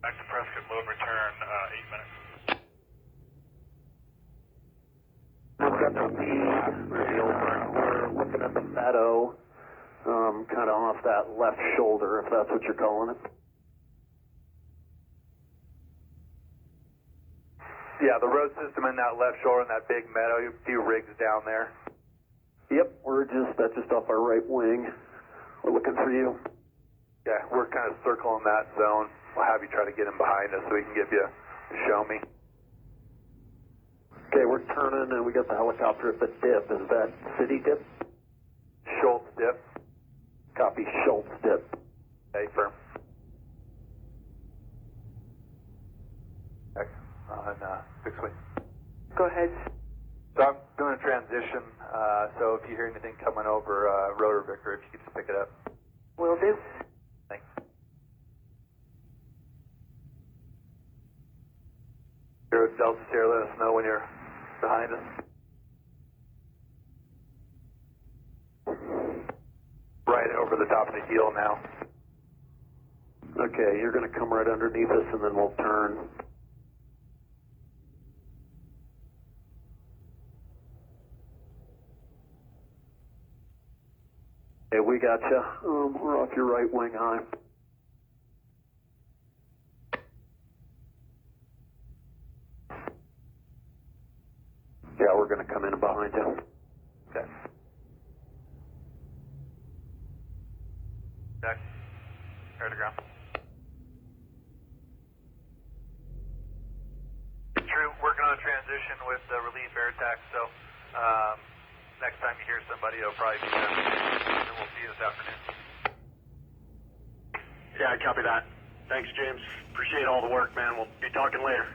Back to Prescott, load return, 8 minutes. We've got the radio. We're looking at the meadow, kind of off that left shoulder, if that's what you're calling it. Yeah, the road system in that left shoulder and that big meadow, a few rigs down there. Yep, that's just off our right wing. We're looking for you. Yeah, we're kind of circling that zone. We'll have you try to get in behind us so we can give you a show me. Okay, we're turning and we got the helicopter at the dip. Is that city dip? Schultz dip. Copy, Schultz dip. Okay, firm. On fixed wing. Go ahead. So I'm doing a transition, so if you hear anything coming over rotor Vicar, if you could just pick it up. Will do. Thanks. Here with Delta here, let us know when you're behind us. Right over the top of the heel now. Okay, you're going to come right underneath us and then we'll turn. Hey, we got you. We're off your right wing eye. Yeah, we're going to come in behind you. Okay. Check. Air to ground. True, working on a transition with relief air tax, so next time you hear somebody, it'll probably be them. And then we'll see you this afternoon. Yeah, I copy that. Thanks, James. Appreciate all the work, man. We'll be talking later.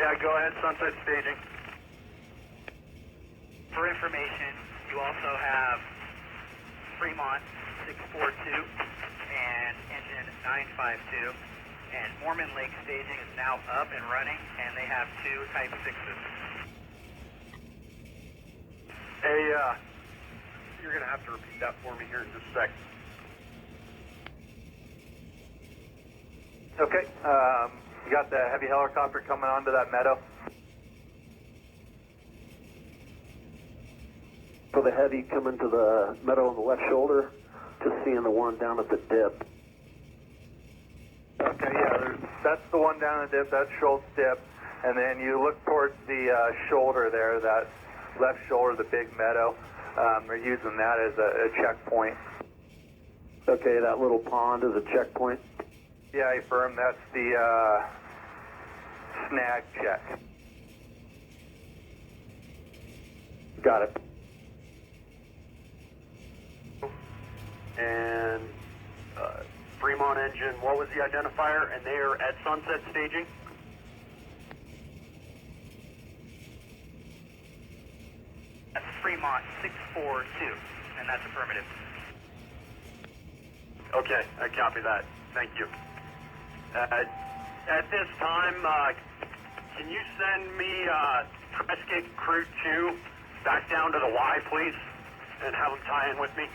Yeah, go ahead, sunset staging. For information, you also have Fremont 642 and engine 952, and Mormon Lake staging is now up and running, and they have 2 Type 6s. Hey, you're going to have to repeat that for me here in just a sec. Okay, you got the heavy helicopter coming onto that meadow? For the heavy coming to the meadow on the left shoulder, just seeing the one down at the dip. Okay, yeah, that's the one down the dip, that's Schultz dip, and then you look towards the shoulder there, that left shoulder, the big meadow. They're using that as a checkpoint. Okay, that little pond is a checkpoint? Yeah, I affirm that's the snag check. Got it. And Fremont engine, what was the identifier? And they are at sunset staging? That's Fremont 642, and that's affirmative. Okay, I copy that. Thank you. At this time, can you send me Prescott Crew 2 back down to the Y, please? And have them tie in with me?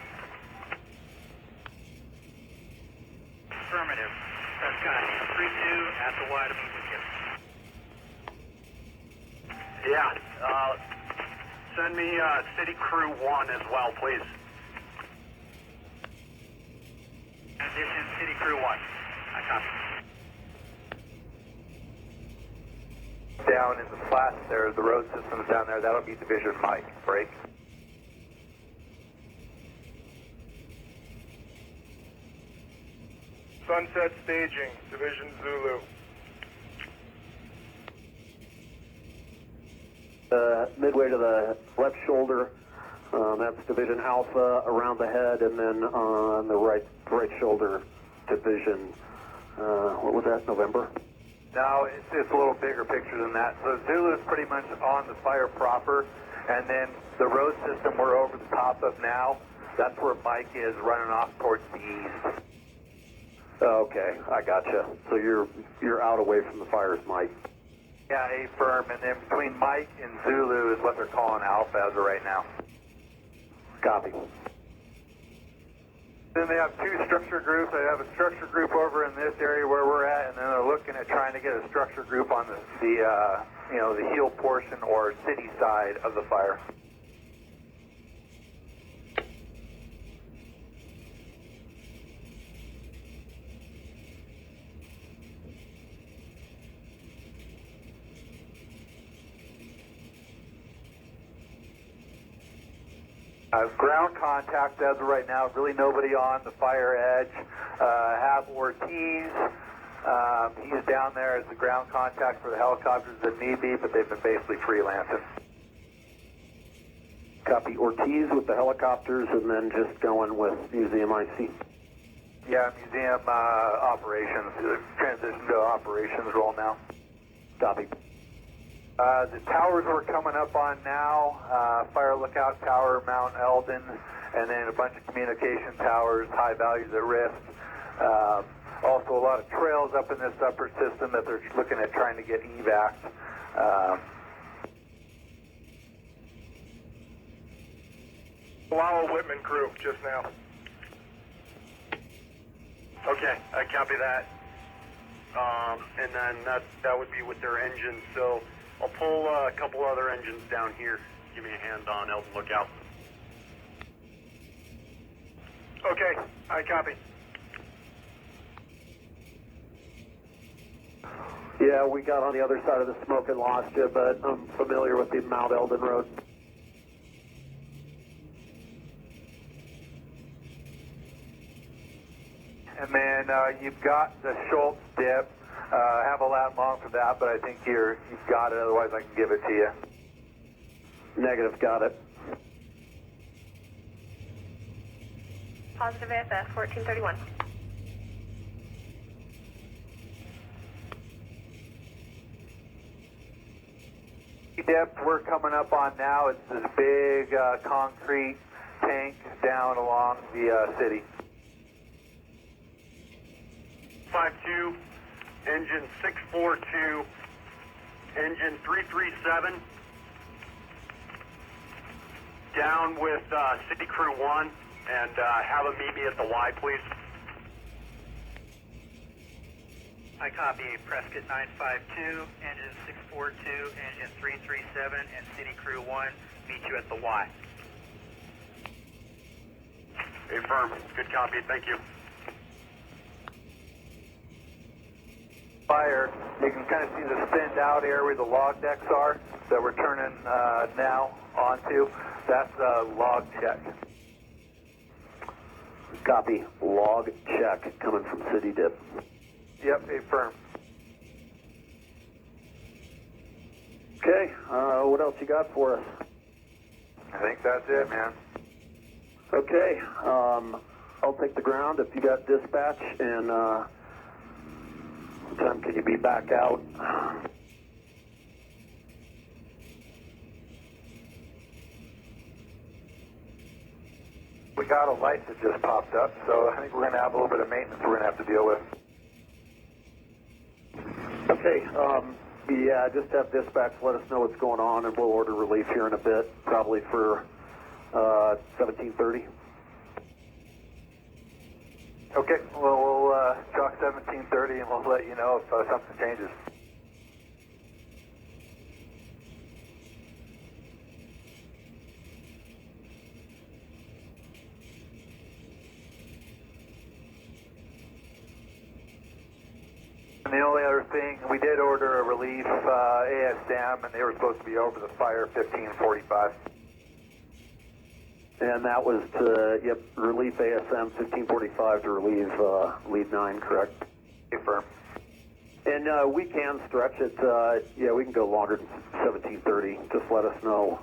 Affirmative. Prescott 32 at the Y to move with you. Yeah, send me City Crew 1 as well, please. Transition City Crew 1. I copy. Down in the flats there, the road system's down there, that'll be Division Mike, break. Sunset staging, Division Zulu. Midway to the left shoulder, that's Division Alpha around the head, and then on the right shoulder, Division, what was that, November? No, it's a little bigger picture than that. So Zulu is pretty much on the fire proper, and then the road system we're over the top of now, that's where Mike is running off towards the east. Okay, I gotcha. So you're out away from the fires, Mike. Yeah, A firm, and then between Mike and Zulu is what they're calling Alpha as of right now. Copy. Then they have two structure groups. They have a structure group over in this area where we're at, and then they're looking at trying to get a structure group on the heel portion or city side of the fire. Ground contact as of right now, really nobody on the fire edge. Have Ortiz, he's down there as the ground contact for the helicopters that need be, but they've been basically freelancing. Copy Ortiz with the helicopters and then just going with Museum IC. Yeah, museum operations, transition to operations role now. Copy. The towers we're coming up on now, Fire Lookout Tower, Mount Eldon, and then a bunch of communication towers, high values at risk. Also a lot of trails up in this upper system that they're looking at trying to get evac'd. Lowell Whitman crew just now. Okay, I copy that. And then that would be with their engines. So I'll pull a couple other engines down here. Give me a hand on Eldon Lookout. Okay, I copy. Yeah, we got on the other side of the smoke and lost you, but I'm familiar with the Mount Eldon Road. And then you've got the Schultz dip. Have a lap long for that, but I think you've got it. Otherwise, I can give it to you. Negative, got it. Positive AFS, 1431. Dip we're coming up on now. It's this big concrete tank down along the city. 5-2, engine 642, engine 337, down with City Crew 1, and have them meet me at the Y, please. I copy Prescott 952, engine 642, engine 337, and City Crew 1 meet you at the Y. Affirm. Good copy. Thank you. Fire, you can kind of see the thinned out area where the log decks are that we're turning now onto. That's a log check. Copy. Log check coming from City Dip. Yep, affirm. Okay, what else you got for us? I think that's it, man. Okay, I'll take the ground if you got dispatch, and what time can you be back out? We got a light that just popped up, so I think we're going to have a little bit of maintenance we're going to have to deal with. Okay, yeah, just have dispatch let us know what's going on, and we'll order relief here in a bit, probably for 17:30. Okay, well, we'll chalk 17:30 and we'll let you know if something changes. And the only other thing, we did order a relief ASM, and they were supposed to be over the fire 15:45. And that was to, yep, relief ASM 1545 to relieve lead 9, correct? Affirm. And we can stretch it, yeah, we can go longer than 17:30. Just let us know,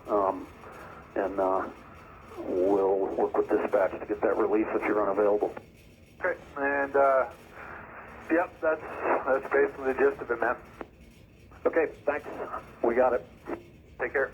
and we'll work with dispatch to get that relief if you're unavailable. Okay, and yep, that's basically the gist of it, man. Okay, thanks. We got it. Take care.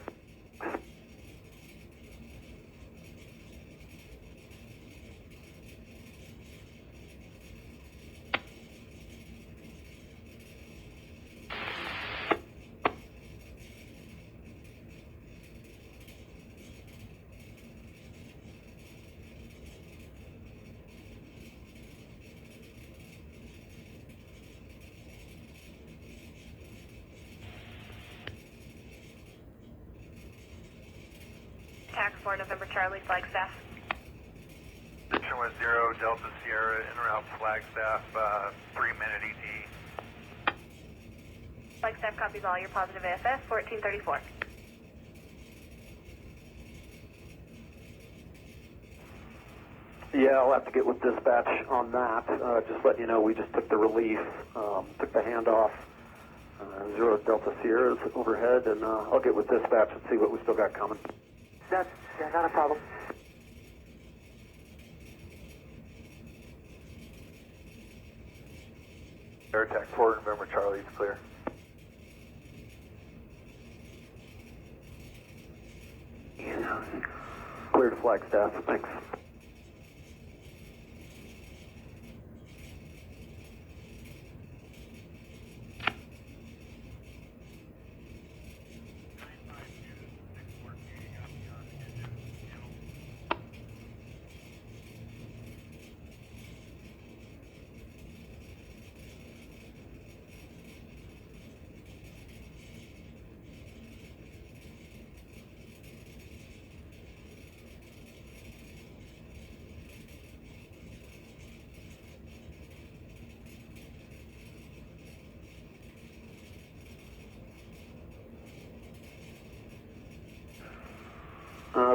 for November Charlie, Flagstaff. Position was 0 Delta Sierra en route Flagstaff, 3-minute ET. Flagstaff copies all your positive AFS, 1434. Yeah, I'll have to get with dispatch on that. Just let you know, we just took the relief, took the handoff. 0 Delta Sierra is overhead, and I'll get with dispatch and see what we still got coming. That's not a problem. Air Attack 4 November Charlie is clear. Cleared Flagstaff, thanks.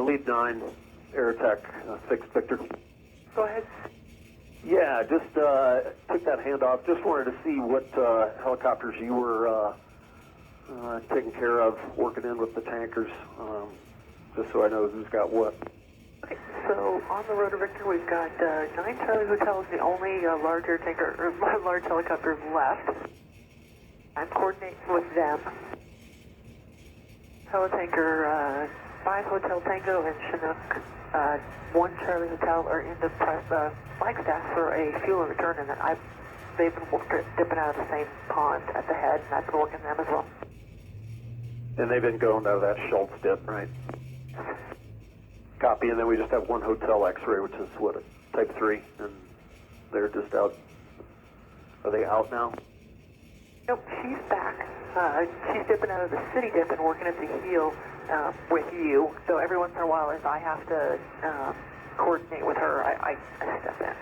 Lead 9, Air Attack 6 Victor. Go ahead. Yeah, just took that handoff. Just wanted to see what helicopters you were taking care of, working in with the tankers, just so I know who's got what. Okay, so on the Rotor Victor, we've got 9 Charlie Hotel is the only larger tanker, or large helicopter left. I'm coordinating with them. Helitanker 5 Hotel Tango and Chinook 1 Charlie Hotel are in the Flagstaff for a fuel and return, and they've been dipping out of the same pond at the head, and I've been working them as well. And they've been going to that Schultz dip, right? Copy, and then we just have 1 hotel X-ray, which is what, type 3, and they're just out. Are they out now? Nope, she's back. She's dipping out of the city dip and working at the heel with you. So every once in a while, if I have to coordinate with her, I step in.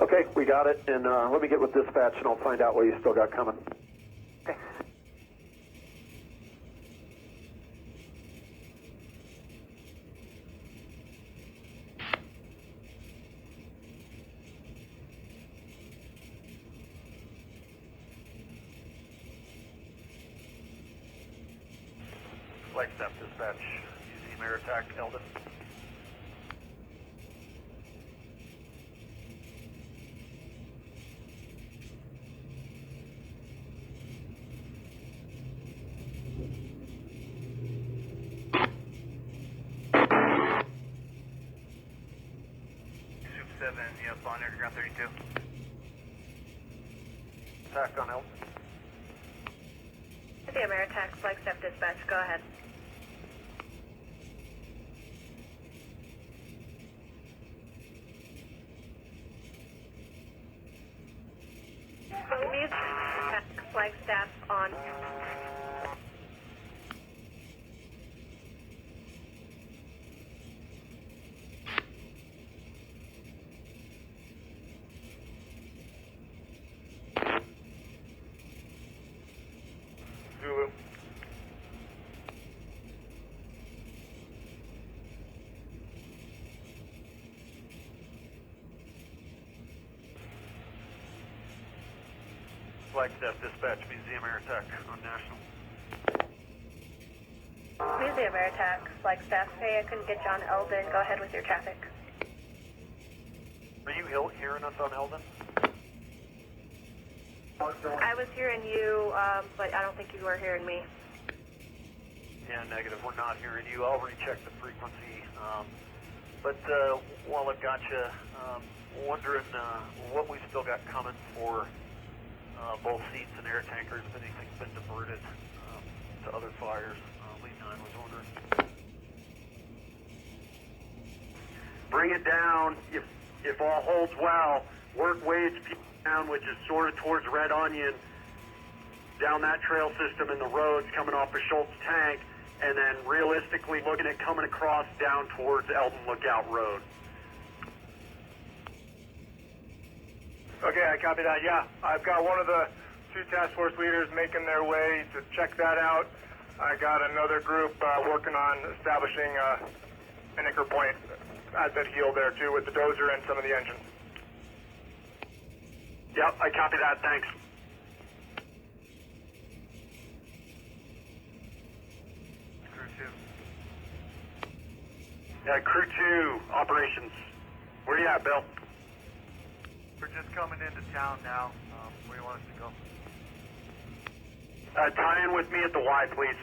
Okay, we got it, and let me get with dispatch, and I'll find out what you still got coming. Thanks. Flagstaff dispatch, Museum Air Attack, Eldon. Soup 7, yes, on underground 32. Attack on Eldon. Museum Air Attack, Flagstaff dispatch, go ahead. Museum Attack, Flagstaff on. Zulu. Flagstaff dispatch, Museum Air Attack on National. Museum Air Attack, Flagstaff. Hey, I couldn't get you on Eldon. Go ahead with your traffic. Are you hearing us on Eldon? I was hearing you, but I don't think you were hearing me. Yeah, negative. We're not hearing you. I'll recheck the frequency. But while I've got you, wondering what we've still got coming for both seats and air tankers, if anything's been diverted to other fires. Lead 9 was ordering. Bring it down. If all holds well, work Wade's down, which is sort of towards Red Onion, down that trail system in the roads coming off of Schultz Tank, and then realistically looking at coming across down towards Eldon Lookout Road. Okay, I copy that. Yeah, I've got one of the 2 task force leaders making their way to check that out. I got another group working on establishing an anchor point at that heel there too with the dozer and some of the engine. Yep, I copy that. Thanks. Crew 2. Yeah, Crew 2 operations. Where you at, Bill? We're just coming into town now. Where do you want us to go? Tie in with me at the Y, please.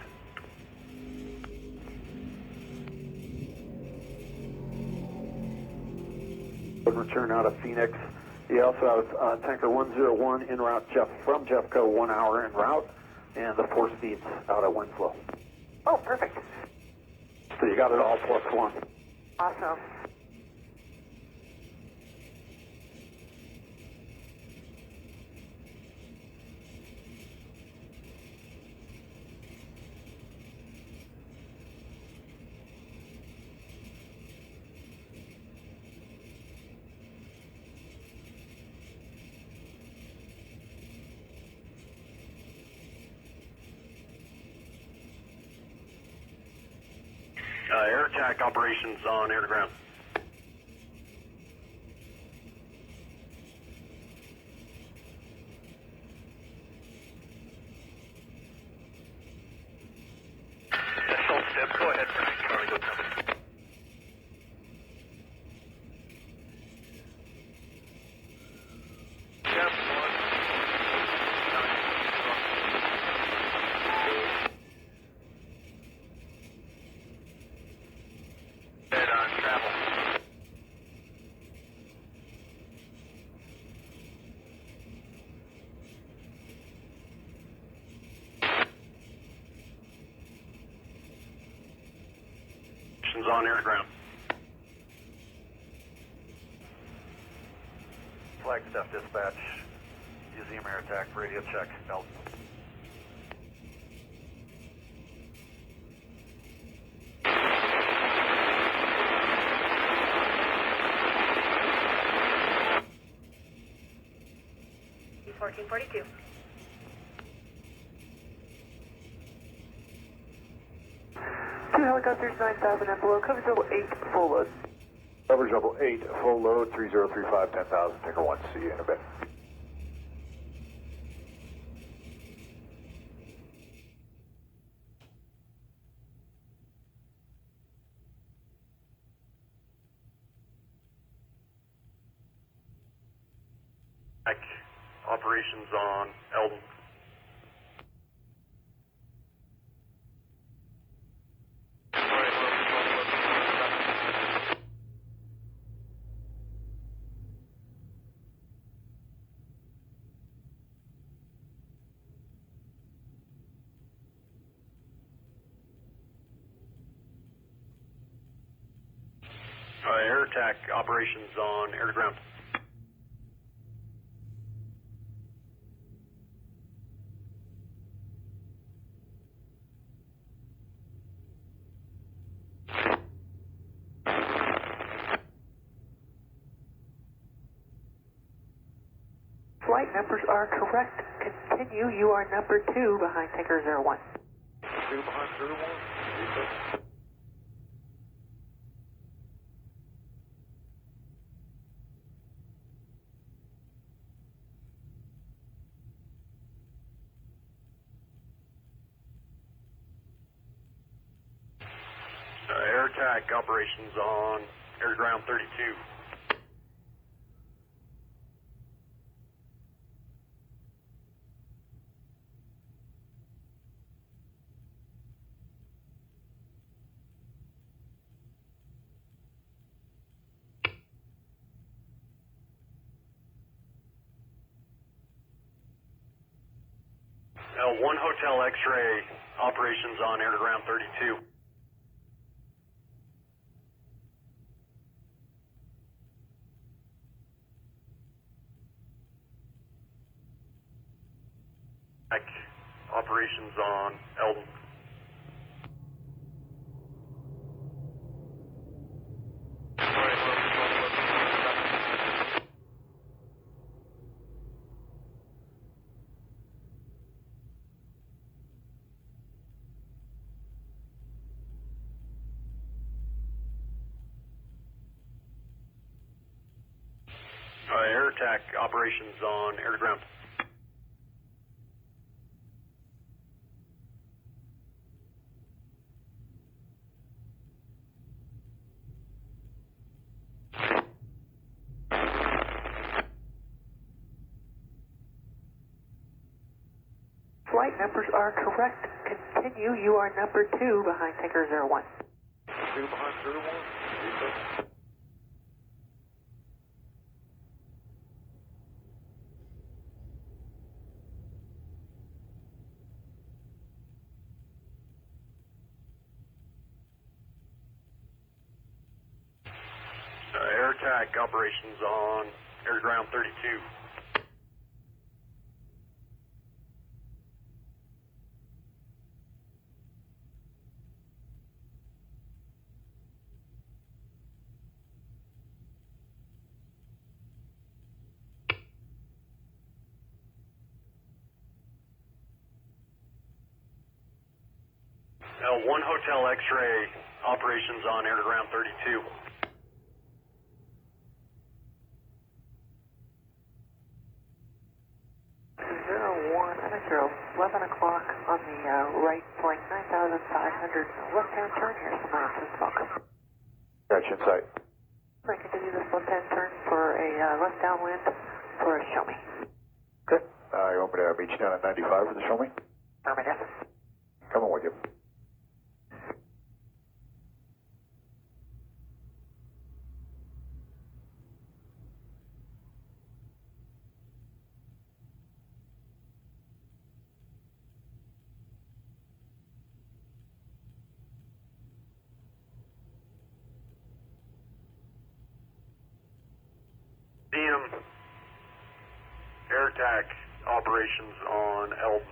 Return out of Phoenix. You also have tanker 101 en route from Jeffco, 1 hour en route, and the 4 speeds out of Winslow. Oh, perfect. So you got it all plus 1. Awesome. Air attack operations on air to ground. Go ahead, Frank. Charlie, go cover. Head on travel. On air to ground. Flagstaff dispatch, museum air attack, radio check, Eldon. E1442. Two helicopters, 9,000 and below. Coverage level 8, full load. Coverage level 8, full load, 3035, 10,000, Tanker 1, see you in a bit. Operations on Eldon. Air attack operations on air to ground. Flight numbers are correct. Continue. You are number 2 behind tanker 01. 2 behind 01. Air attack operations on air to ground 32. One Hotel X-ray operations on air to ground 32. Operations on Eldon. attack operations on air to ground. Flight numbers are correct. Continue. You are number 2 behind Tanker 01. 2 behind 01. Air attack operations on air to ground 32. One Hotel X-ray operations on air to ground 32. I think you're 11 o'clock on the right flank, 9,500 left-hand turn here, so welcome. Gotcha, in sight. I continue this left-hand turn for a left downwind for a show me. Okay. You want me to meet you down at 95 for the show me? Affirmative. Coming with you. Air attack operations on Eldon.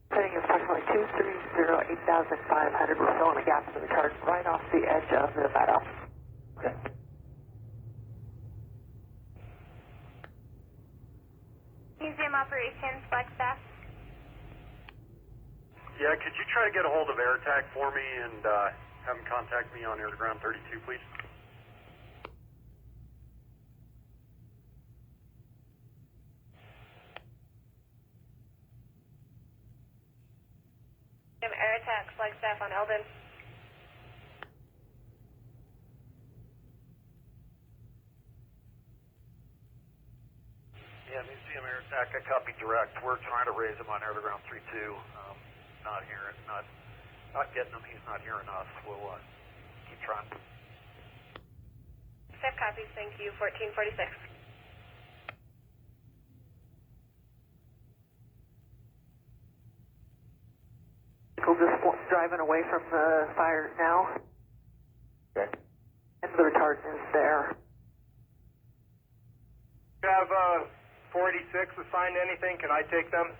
Setting approximately 230, 8,500. We're filling a gap into the chart right off the edge of the battle. Okay. Museum operations, Flagstaff. Yeah, could you try to get a hold of air attack for me and have them contact me on air to ground 32, please? Air attack, Flagstaff on Eldon. Yeah, Museum air attack, I copy direct. We're trying to raise him on air to ground 32. Not hearing, not getting him. He's not hearing us. We'll keep trying. Step copies, thank you. 1446. We're just driving away from the fire now. Okay. And the retardant is there. You have 486 assigned to anything? Can I take them?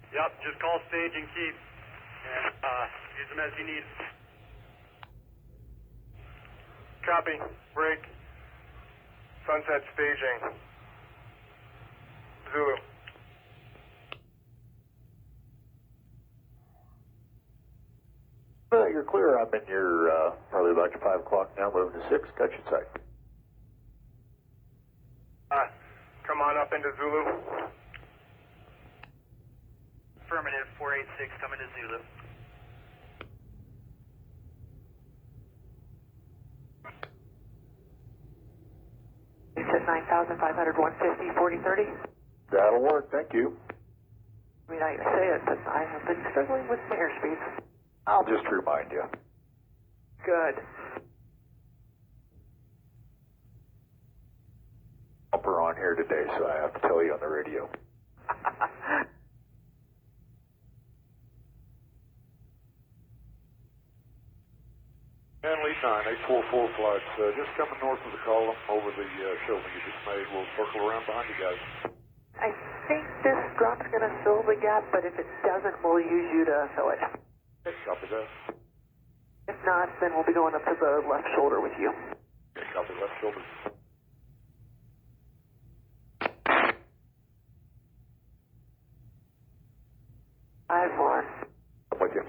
Yep, just call stage and keep. And use them as you need. Copy. Break. Sunset staging. Zulu. You're clear. I'm in your, probably about your 5 o'clock now, moving to 6. Gotcha, in sight. Come on up into Zulu. Affirmative, 486 coming to Zulu. You said 9,500, 150, 4030? That'll work. Thank you. I mean, I say it, but I have been struggling with my airspeed. I'll just remind you. Good. Bumper on here today, so I have to tell you on the radio. Manly 9844 flights, just coming north of the column over the show me you just made. We'll circle around behind you guys. I think this drop's going to fill the gap, but if it doesn't, we'll use you to fill it. Copy that. If not, then we'll be going up to the left shoulder with you. Okay, copy, left shoulder. I've one. I'm with you.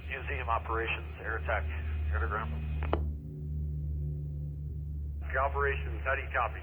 Museum operations, air attack, air to ground. Operations, how do you copy?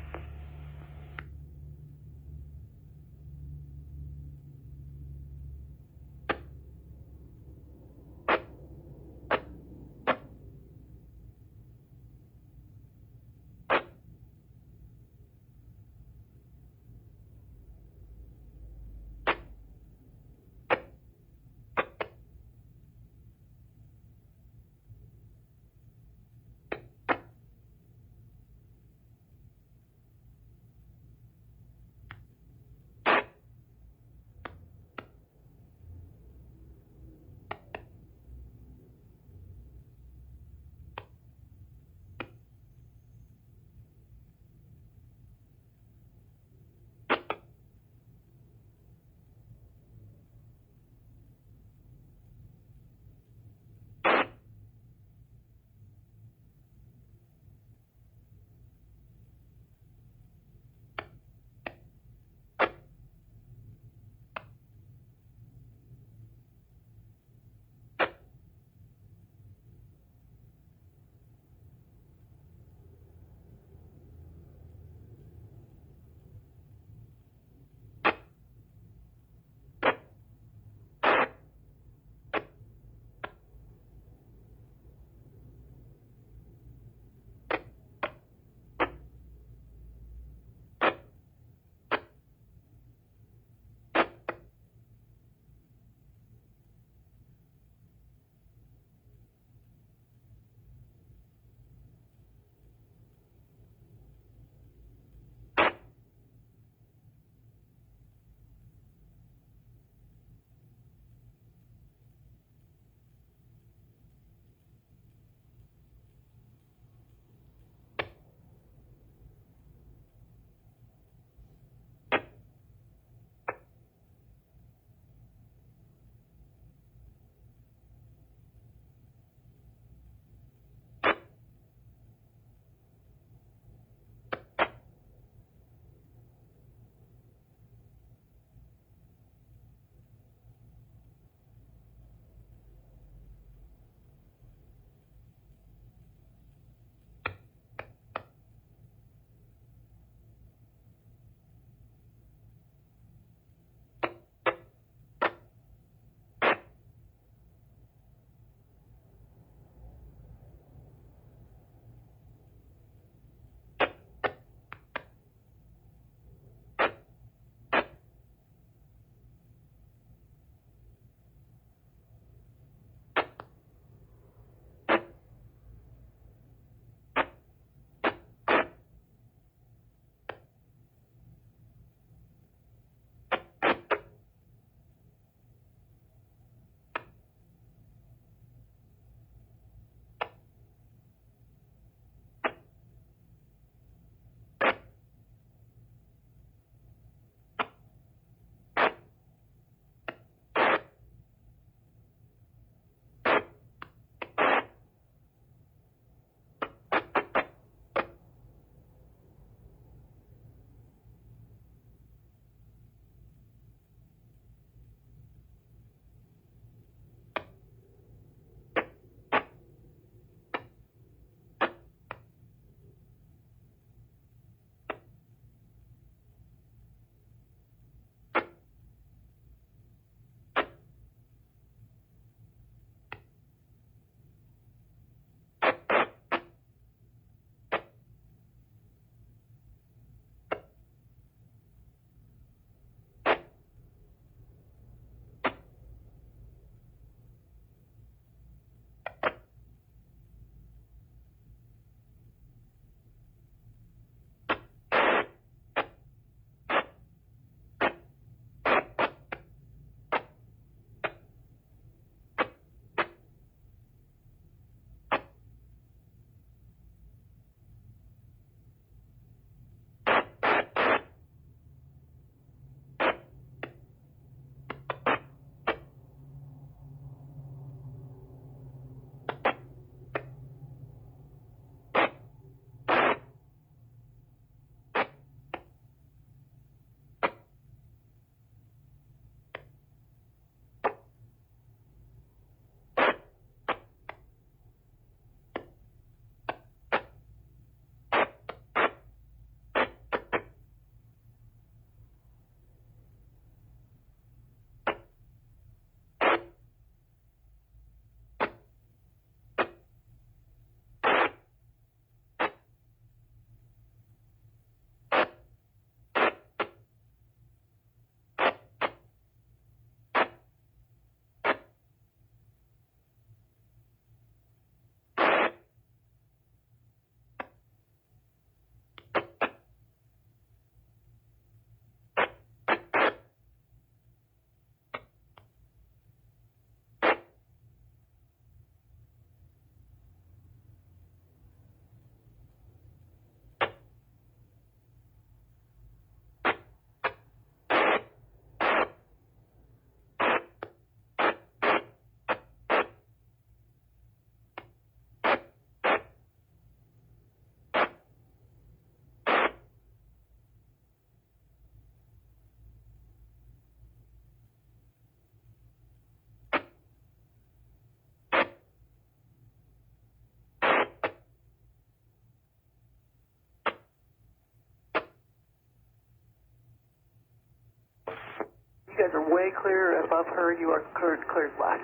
guys are way clear above her. You are cleared left.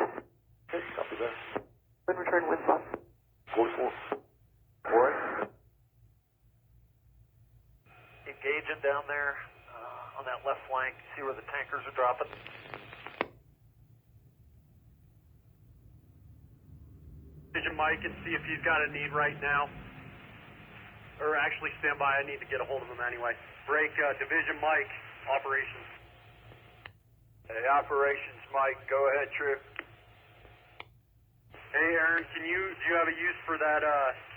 Copy that. Wind return, wind slot. 44. What? Engaging down there on that left flank. See where the tankers are dropping. Division Mike and see if he's got a need right now. Or actually, stand by. I need to get a hold of him anyway. Break, Division Mike, operations. Hey, operations, Mike. Go ahead, True. Hey, Aaron, do you have a use for that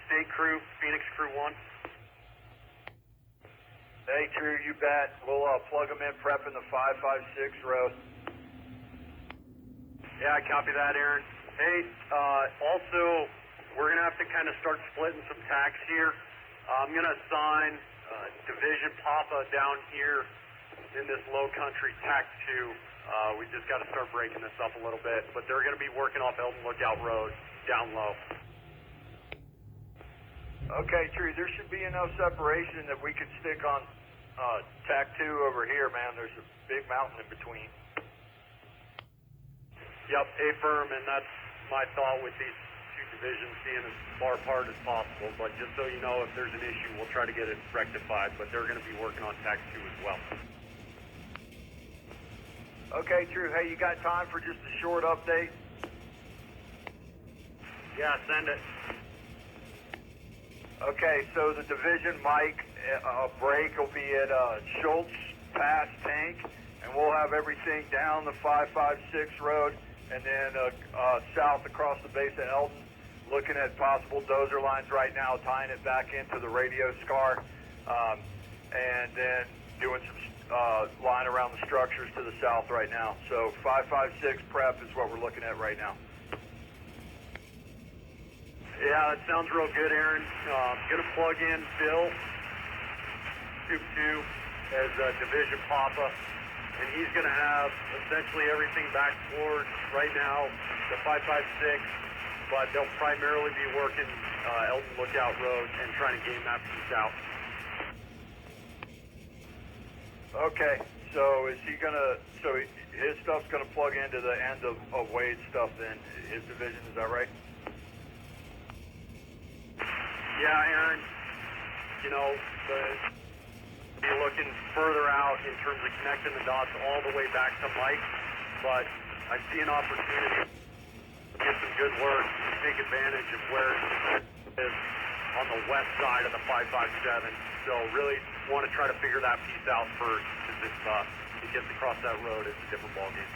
state crew, Phoenix Crew 1? Hey, True, you bet. We'll plug them in, prepping the 556 road. Yeah, I copy that, Aaron. Hey, also, we're going to have to kind of start splitting some tacks here. I'm going to assign Division Papa down here in this low country tack 2. We just got to start breaking this up a little bit, but they're going to be working off Elton Lookout Road down low. Okay, True, there should be enough separation that we could stick on tack 2 over here, man. There's a big mountain in between. Yep, A-firm, and that's my thought with these two divisions being as far apart as possible. But just so you know, if there's an issue, we'll try to get it rectified. But they're going to be working on tack 2 as well. Okay, True. Hey, you got time for just a short update? Yeah, send it. Okay, so the Division Mike break will be at Schultz Pass Tank, and we'll have everything down the 556 road, and then south across the base of Elton, looking at possible dozer lines right now, tying it back into the radio scar, and then doing some line around the structures to the south right now. So 556 prep is what we're looking at right now. Yeah, that sounds real good, Aaron. Gonna plug in Bill, Scoop 2, as Division Papa, and he's gonna have essentially everything back toward, right now, the 556, but they'll primarily be working Elton Lookout Road and trying to gain that piece out. Okay, so is he gonna, so his stuff's gonna plug into the end of Wade's stuff then, his division, is that right? Yeah, Aaron, you know, be looking further out in terms of connecting the dots all the way back to Mike, but I see an opportunity to get some good work and take advantage of where it is on the west side of the 557. So really want to try to figure that piece out first, because if he gets across that road, it's a different ballgame.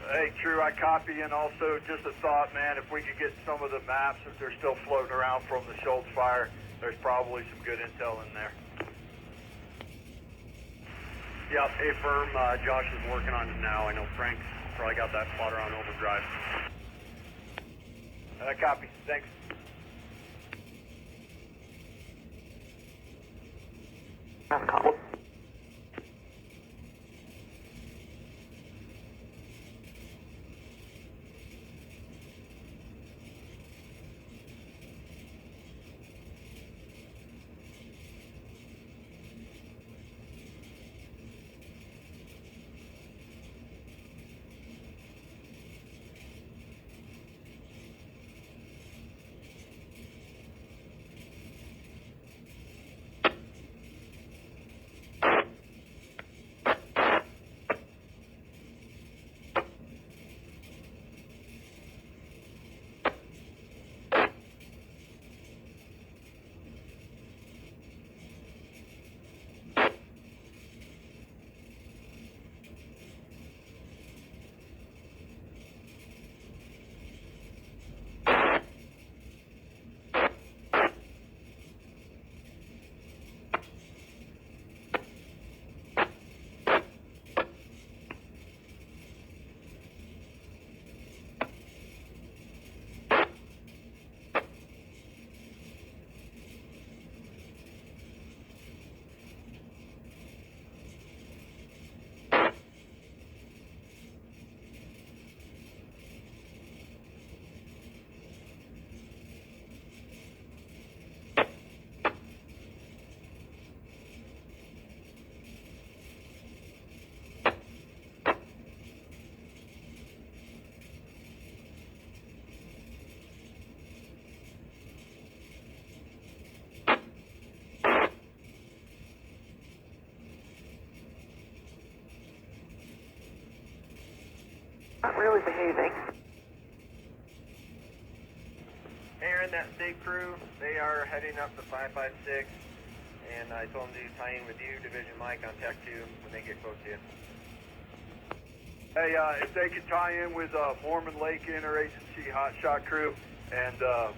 Hey, True, I copy, and also just a thought, man, if we could get some of the maps, if they're still floating around from the Schultz fire, there's probably some good intel in there. Yep, A-firm, Josh is working on it now. I know Frank's probably got that plotter on overdrive. Copy, thanks. Last call. Not really behaving. Aaron, that state crew, they are heading up to 556, and I told them to tie in with you, Division Mike, on Tech 2 when they get close to you. Hey, if they could tie in with Mormon Lake Interagency Hotshot Crew, and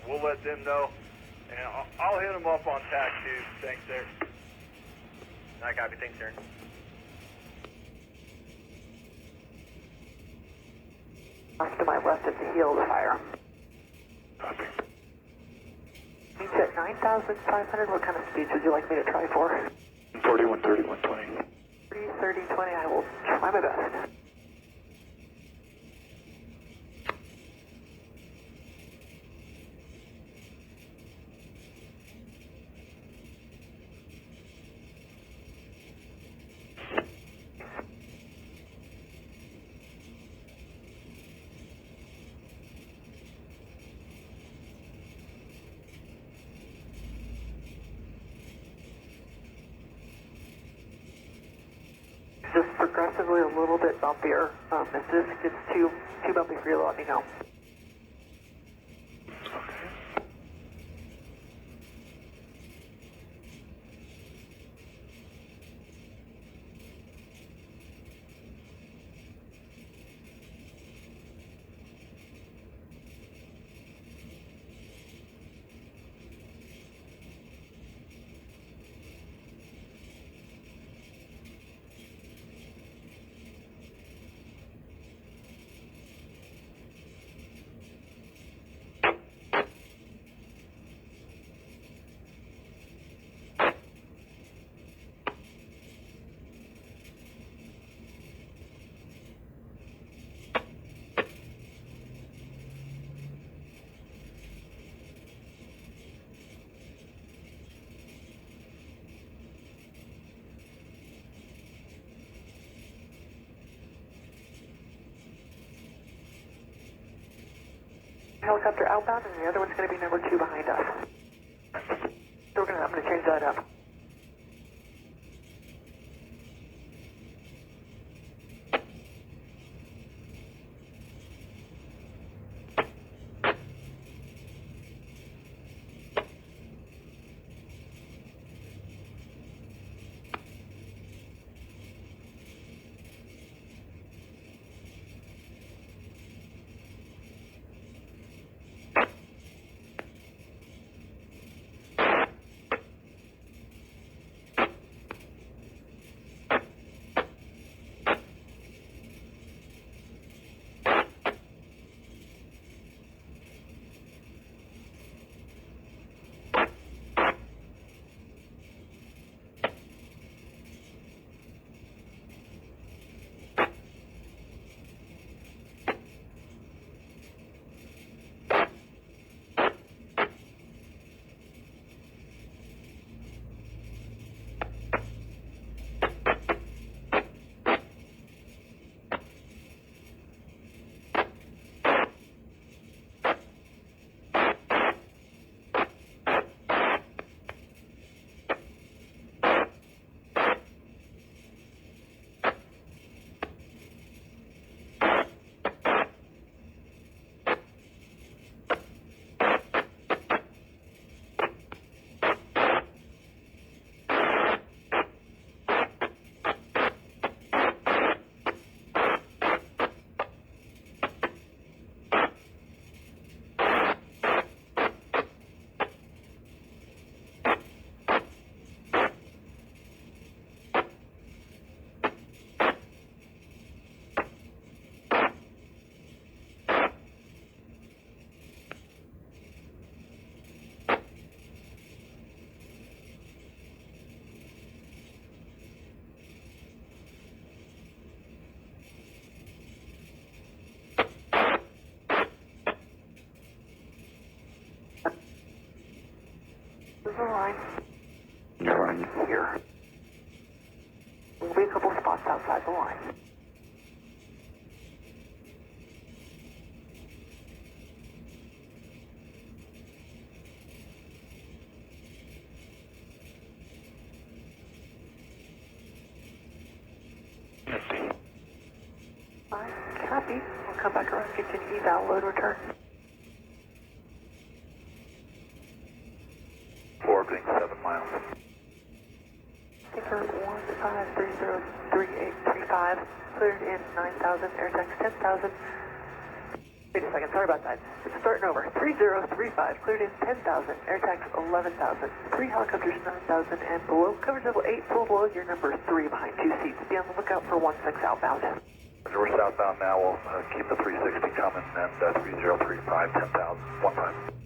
we'll let them know. And I'll hit them up on TAC too. Thanks, sir. I copy. Thanks, Aaron. Off to my left at the heel of the fire. Copy. Means at 9,500, what kind of speeds would you like me to try for? 41, 31, 20. 30, 20, I will try my best. Just progressively a little bit bumpier. If this gets too bumpy for you, let me know. Helicopter outbound, and the other one's going to be number 2 behind us. So I'm going to change that up. This is the line. Right here. There'll be a couple spots outside the line. Copy. We'll come back around, get you an eval, load, return. Orbiting 7 miles. Taker 15303835, cleared in 9,000, air tax 10,000. Wait a second, sorry about that. It's starting over. 3035, cleared in 10,000, air tax 11,000. 3 helicopters 9,000 and below. Coverage level 8, full below, your number 3 behind 2 seats. Be on the lookout for 16 outbound. We're southbound now. We'll keep the 360 coming and 3035, 10,000, 15.